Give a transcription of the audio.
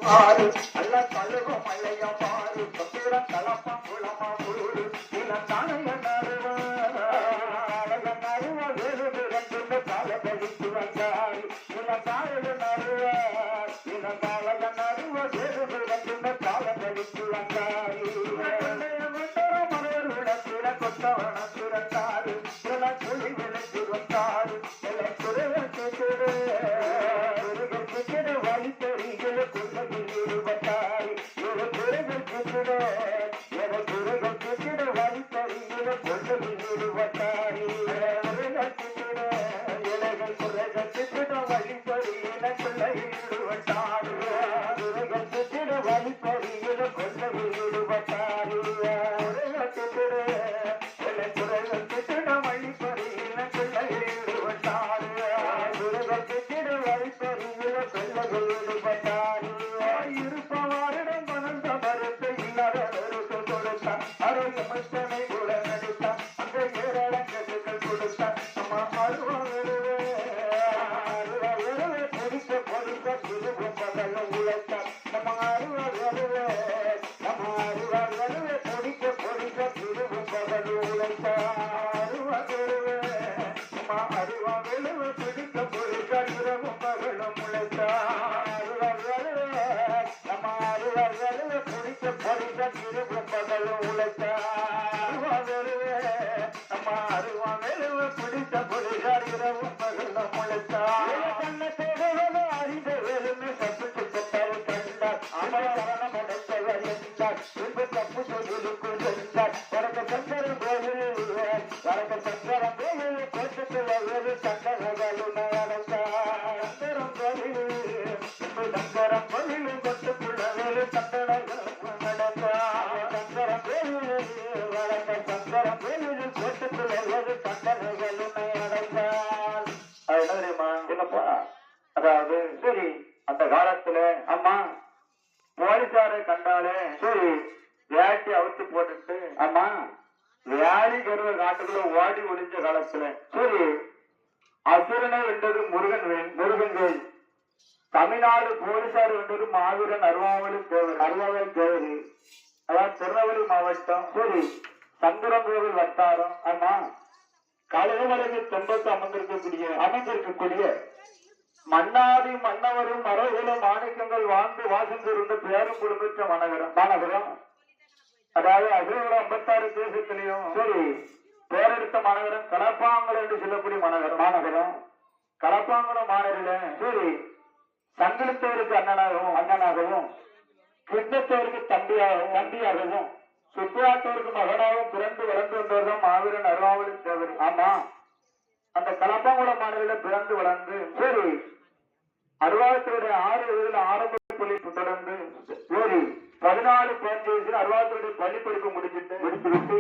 பாரு அல்ல கழுவ மலைய பாரு சொத்திர கலப்பம் குளமா ஊரு இனத்தானைய நறுவ வேறு ரெண்டு கால கழித்து வந்தாரு இனத்தாரைய நறுவ இனத்தாலைய நறுவ வேறு ரெண்டு கால கழித்து வந்தாரு மலருடத்தில கொத்தவன சுரத்தாரு சில குழி விளைச்சு வந்தாரு சில குறைய கேட்கிற வழி தெரிகிற குறைகள் ஈடுபட்டாரு ஒரு குறைகள் கேட்கிற குறைகள் கேட்கிற வழி தெரிகிற கொள்ளையில் ஈடுபட்டாரு இலைகள் குறைகள் கேட்கிற வழி தெரிகிற கொள்ளையில் ஈடுபட்டாரு குறைகள் கேட்கிற வழி தெரிகிற கொள்ளையில் ஈடுபட்டாரு இருப்பவாரிடம் மனந்த மறுத்து இல்லாதவருக்கு கொடுத்தான் ஆரோக்கியமஸ்தனை கூட நடித்தான் அந்த ஏராளங்கள் கொடுத்தான் நம்ம அருவாவே பொடிக்க பொடிக்க திருவும் பகலும் உழைத்தான் நம்ம அருவாவே பொடிக்க பொடிக்க திருவும் பகலும் உழைத்தான் அருவாவே பிடிக்க பொடிக்க திருவும் பகலும் உழைத்தான் பொடிக்க பொடிக்க திருவும் பகலும் உழைத்தான் நம்ம அருவாவே பிடிக்க பொடிக்க இரவும் பகலும் உழைத்தான் அறிந்த வேலுமே சப்பிட்டு கொட்டாரு கண்டார் அமர கரணம் அடைத்தவர் என்றார் பின்பு தப்பு சொல்லுக்கு சென்றார் வரக்க சங்கரன் கோவில் வரக்க சங்கரன் கோவில் கோட்டத்தில் வேறு சங்கரகளுமே அடைந்தார் சங்கரம் கோவில் பின்பு சங்கரம் கோவில் கொட்டுக்குள்ள வேறு சங்கரங்களும் நடந்தார் சங்கரம் கோவில் வரக்க சங்கரம் கோவில் கோட்டத்தில் வேறு சங்கரகளுமே அடைந்தார். அது என்ன தெரியுமா? என்னப்பா, அதாவது சரி அந்த காலத்துல அம்மா போலீசாரை கண்டாலே சரி வேட்டி அவுத்து போட்டுட்டு அம்மா வேலி கருவ காட்டுக்குள்ள ஓடி ஒளிஞ்ச காலத்துல சரி அசுரனை வென்றது முருகன் வேல் தமிழ்நாடு போலீசார் வென்றது மாவீரன் அருவாவளி தேவர் அதாவது திருநெல்வேலி மாவட்டம் சரி சந்திரங்கோவில் வட்டாரம் ஆமா கழுகுமலைக்கு தென்பத்து அமைந்திருக்கக்கூடிய மன்னாடி மன்னவரும் மரகுல மாணிக்கங்கள் வாழ்ந்து வாசந்திருந்த பேரும் புகழ்பெற்ற மாநகரம் அதாவது 56 தேசத்திலையும் சரி பேரெடுத்த மாநகரம் கலப்பாங்கலம் என்று சொல்லக்கூடிய மாநகரம் கலப்பாங்கலம் மாநகரில சரி சங்கிலித்தவருக்கு அண்ணனாகவும் கிருஷ்ணத்தவருக்கு தம்பியாகவும் சுற்றுலாத்தவருக்கு மகனாகவும் பிறந்து வளர்ந்து வந்தவர்தான் மாவீரன் அருவாவளி தேவர். ஆமா அந்த கலப்பாங்குளம் மாநகரில பிறந்து வளர்ந்து சரி அருவாளத்தினுடைய 6 வயதில் ஆரம்ப பள்ளி தொடர்ந்து சரி 14 வயசில் அருவாளத்தினுடைய பள்ளி படிப்பு முடிச்சுவிட்டு